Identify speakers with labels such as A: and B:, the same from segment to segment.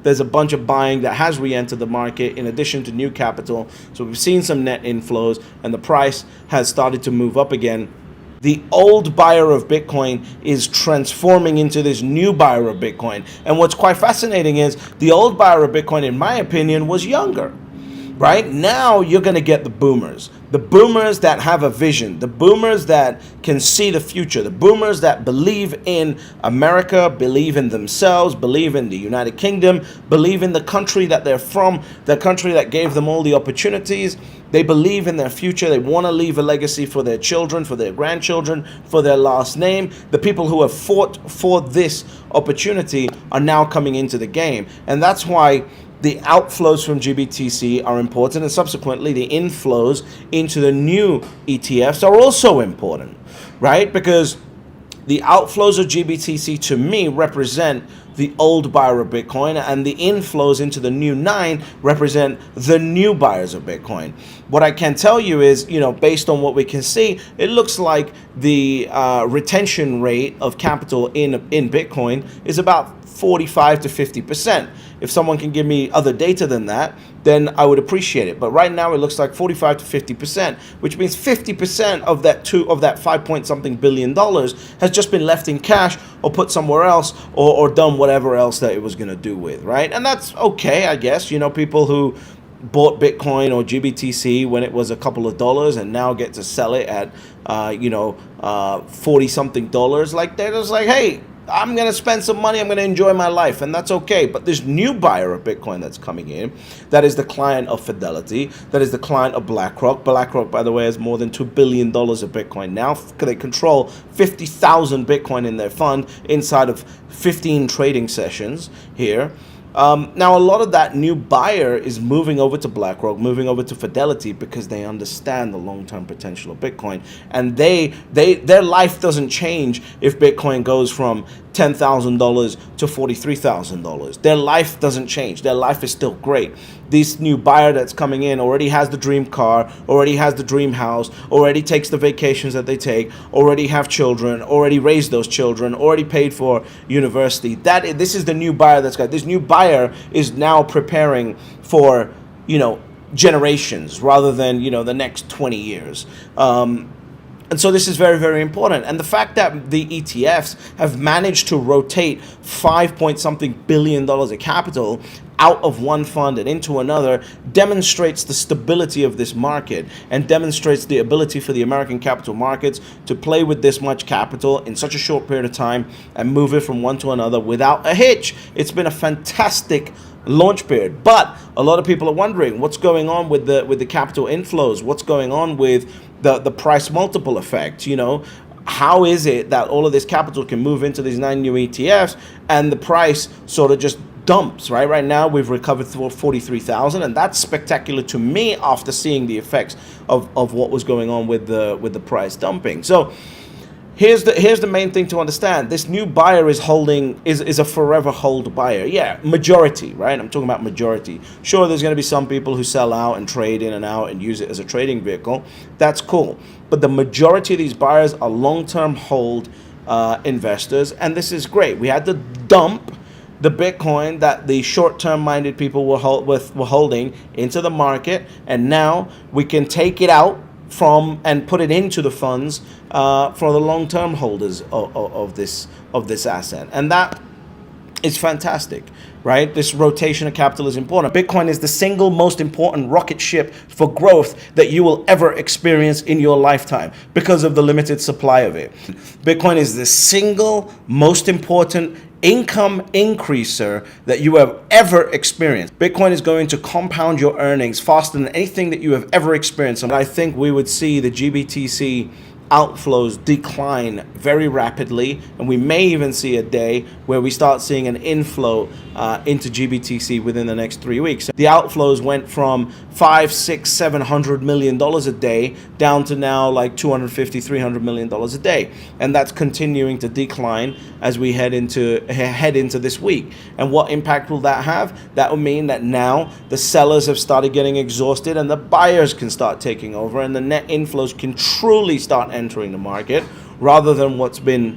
A: there's a bunch of buying that has re-entered the market in addition to new capital. So we've seen some net inflows, and the price has started to move up again. The old buyer of Bitcoin is transforming into this new buyer of Bitcoin. And what's quite fascinating is the old buyer of Bitcoin, in my opinion, was younger. Right now, you're going to get the boomers that have a vision, the boomers that can see the future, the boomers that believe in America, believe in themselves, believe in the United Kingdom, believe in the country that they're from, the country that gave them all the opportunities. They believe in their future. They want to leave a legacy for their children, for their grandchildren, for their last name. The people who have fought for this opportunity are now coming into the game. And that's why the outflows from GBTC are important, and subsequently the inflows into the new ETFs are also important, right? Because the outflows of GBTC to me represent the old buyer of Bitcoin, and the inflows into the new 9 represent the new buyers of Bitcoin. What I can tell you is, based on what we can see, it looks like the retention rate of capital in Bitcoin is about 45 to 50%. If someone can give me other data than that, then I would appreciate it. But right now it looks like 45 to 50%, which means 50% of that 5 point something billion dollars has just been left in cash or put somewhere else or done whatever else that it was going to do with, right? And that's okay, I guess. People who bought Bitcoin or GBTC when it was a couple of dollars and now get to sell it at 40 something dollars, like they're just like, hey, I'm going to spend some money, I'm going to enjoy my life, and that's okay. But this new buyer of Bitcoin that's coming in, that is the client of Fidelity, that is the client of BlackRock. BlackRock, by the way, has more than $2 billion of Bitcoin now. They control 50,000 Bitcoin in their fund inside of 15 trading sessions here. Now, a lot of that new buyer is moving over to BlackRock, moving over to Fidelity, because they understand the long-term potential of Bitcoin, and their life doesn't change if Bitcoin goes from $10,000 to $43,000. Their life doesn't change. Their life is still great. This new buyer that's coming in already has the dream car, already has the dream house, already takes the vacations that they take, already have children, already raised those children, already paid for university. This is the new buyer that's got. This new buyer is now preparing for, generations rather than, the next 20 years. And so this is very, very important. And the fact that the ETFs have managed to rotate 5 point something billion dollars of capital out of one fund and into another demonstrates the stability of this market and demonstrates the ability for the American capital markets to play with this much capital in such a short period of time and move it from one to another without a hitch. It's been a fantastic launch period, but a lot of people are wondering what's going on with the capital inflows, what's going on with the price multiple effect. How is it that all of this capital can move into these 9 new ETFs and the price sort of just dumps, right? Right now we've recovered for 43,000, and that's spectacular to me after seeing the effects of what was going on with the price dumping. So here's the main thing to understand. This new buyer is a forever hold buyer. Yeah, majority, right? I'm talking about majority. Sure, there's going to be some people who sell out and trade in and out and use it as a trading vehicle. That's cool. But the majority of these buyers are long-term hold investors, and this is great. We had to dump the Bitcoin that the short-term minded people were holding into the market, and now we can take it out from and put it into the funds for the long-term holders of this asset, and that is fantastic, right? This rotation of capital is important. Bitcoin is the single most important rocket ship for growth that you will ever experience in your lifetime because of the limited supply of it. Bitcoin is the single most important income increaser that you have ever experienced. Bitcoin is going to compound your earnings faster than anything that you have ever experienced. And I think we would see the GBTC outflows decline very rapidly, and we may even see a day where we start seeing an inflow into GBTC within the next 3 weeks. The outflows went from $500, $600, $700 million a day down to now like $250, $300 million a day, and that's continuing to decline as we head into this week. And what impact will that have? That will mean that now the sellers have started getting exhausted and the buyers can start taking over, and the net inflows can truly start entering the market rather than what's been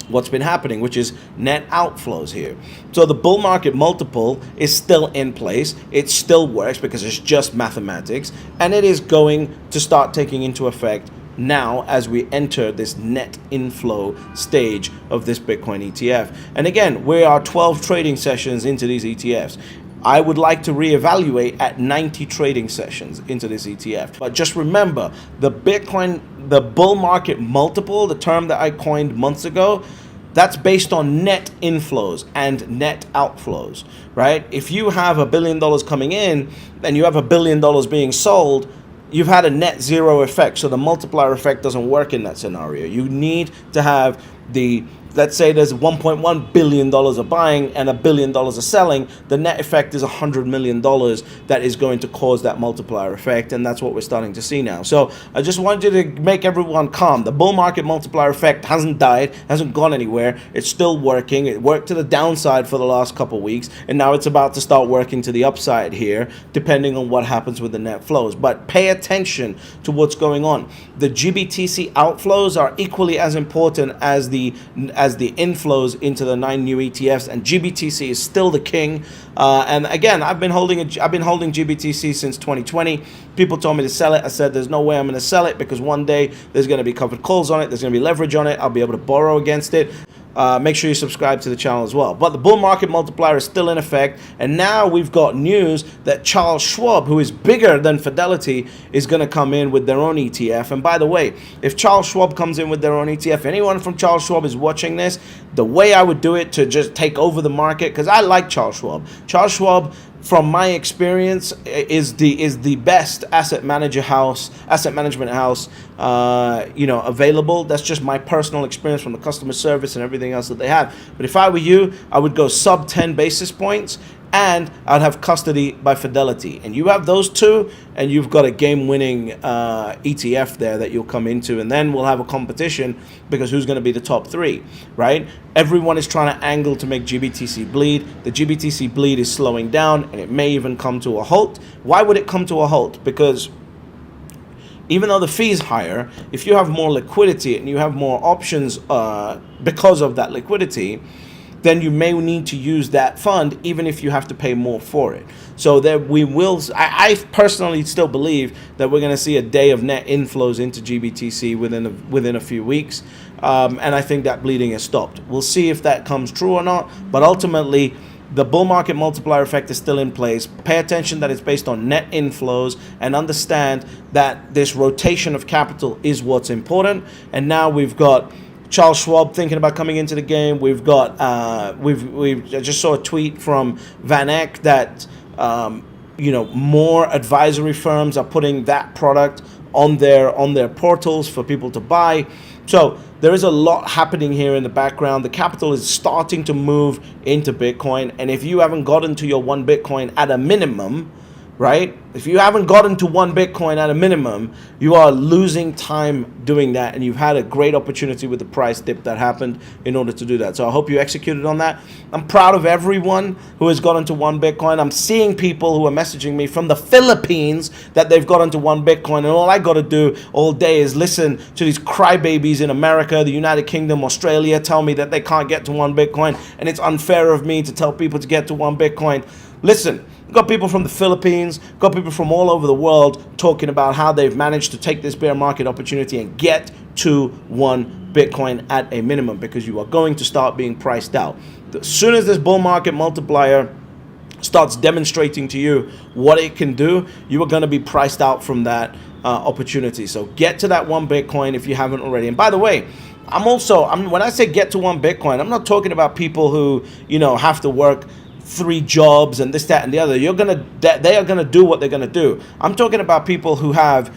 A: what's been happening, which is net outflows here. So the bull market multiple is still in place. It still works because it's just mathematics, and it is going to start taking into effect now as we enter this net inflow stage of this Bitcoin ETF. And again, we are 12 trading sessions into these ETFs. I would like to reevaluate at 90 trading sessions into this ETF. But just remember, the bull market multiple, the term that I coined months ago, that's based on net inflows and net outflows, right? If you have $1 billion coming in and you have $1 billion being sold, you've had a net zero effect. So the multiplier effect doesn't work in that scenario. You need to have let's say there's $1.1 billion of buying and $1 billion of selling. The net effect is $100 million that is going to cause that multiplier effect, and that's what we're starting to see now. So I just wanted to make everyone calm. The bull market multiplier effect hasn't died, hasn't gone anywhere. It's still working. It worked to the downside for the last couple of weeks, and now it's about to start working to the upside here, depending on what happens with the net flows. But pay attention to what's going on. The GBTC outflows are equally as important as the inflows into the 9 new ETFs, and GBTC is still the king. And again, I've been holding GBTC since 2020. People told me to sell it. I said there's no way I'm going to sell it because one day there's going to be covered calls on it. There's going to be leverage on it. I'll be able to borrow against it. Make sure you subscribe to the channel as well. But the bull market multiplier is still in effect, and now we've got news that Charles Schwab, who is bigger than Fidelity, is going to come in with their own ETF. And by the way, if Charles Schwab comes in with their own ETF, anyone from Charles Schwab is watching this, the way I would do it to just take over the market, because I like Charles Schwab. Charles Schwab, from my experience, is the best asset management house available. That's just my personal experience from the customer service and everything else that they have. But if I were you, I would go sub 10 basis points, and I'd have custody by Fidelity. And you have those two, and you've got a game-winning ETF there that you'll come into, and then we'll have a competition because who's going to be the top three, right? Everyone is trying to angle to make GBTC bleed. The GBTC bleed is slowing down, and it may even come to a halt. Why would it come to a halt? Because even though the fee is higher, if you have more liquidity and you have more options because of that liquidity, then you may need to use that fund even if you have to pay more for it. So that we will, I personally still believe that we're going to see a day of net inflows into GBTC within a few weeks. And I think that bleeding has stopped. We'll see if that comes true or not, but ultimately the bull market multiplier effect is still in place. Pay attention that it's based on net inflows, and understand that this rotation of capital is what's important. And now we've got Charles Schwab thinking about coming into the game. We've got I just saw a tweet from Van Eck that more advisory firms are putting that product on their portals for people to buy. So there is a lot happening here in the background. The capital is starting to move into Bitcoin, and if you haven't gotten to your 1 Bitcoin at a minimum, right? If you haven't gotten to 1 Bitcoin at a minimum, you are losing time doing that, and you've had a great opportunity with the price dip that happened in order to do that. So I hope you executed on that. I'm proud of everyone who has gotten to 1 Bitcoin. I'm seeing people who are messaging me from the Philippines that they've gotten to 1 Bitcoin, and all I got to do all day is listen to these crybabies in America, the United Kingdom, Australia tell me that they can't get to 1 Bitcoin, and it's unfair of me to tell people to get to 1 Bitcoin. Listen, got people from the Philippines, got people from all over the world talking about how they've managed to take this bear market opportunity and get to 1 Bitcoin at a minimum, because you are going to start being priced out. As soon as this bull market multiplier starts demonstrating to you what it can do, you are going to be priced out from that opportunity. So get to that 1 Bitcoin if you haven't already. And by the way, when I say get to 1 Bitcoin, I'm not talking about people who, have to work 3 jobs and this, that, and the other. They are gonna do what they're gonna do. I'm talking about people who have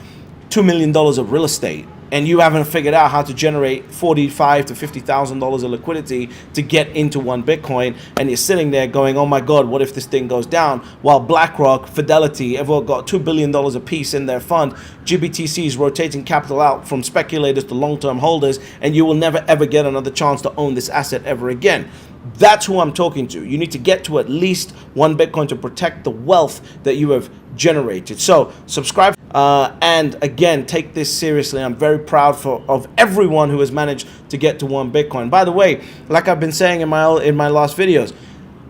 A: $2 million of real estate, and you haven't figured out how to generate $45,000 to $50,000 of liquidity to get into 1 Bitcoin, and you're sitting there going, "Oh my God, what if this thing goes down?" While BlackRock, Fidelity, everyone got $2 billion a piece in their fund. GBTC is rotating capital out from speculators to long-term holders, and you will never ever get another chance to own this asset ever again. That's who I'm talking to. You need to get to at least 1 Bitcoin to protect the wealth that you have generated. So subscribe. And again, take this seriously. I'm very proud of everyone who has managed to get to 1 Bitcoin. By the way, like I've been saying in my last videos,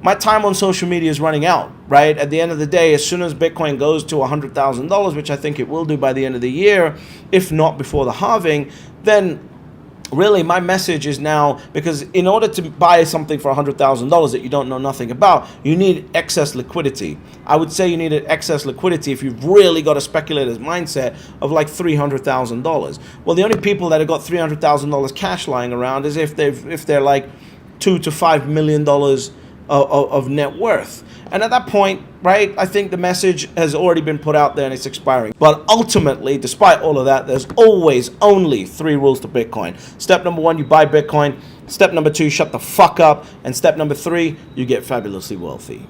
A: my time on social media is running out, right? At the end of the day, as soon as Bitcoin goes to $100,000, which I think it will do by the end of the year, if not before the halving, then really my message is now, because in order to buy something for $100,000 that you don't know nothing about, you need excess liquidity. I would say you need excess liquidity if you've really got a speculator's mindset of like $300,000. Well, the only people that have got $300,000 cash lying around is if they're like $2 to $5 million of net worth. And at that point, right, I think the message has already been put out there and it's expiring. But ultimately, despite all of that, there's always only 3 rules to Bitcoin. Step number 1, you buy Bitcoin. Step number 2, shut the fuck up. And step number 3, you get fabulously wealthy.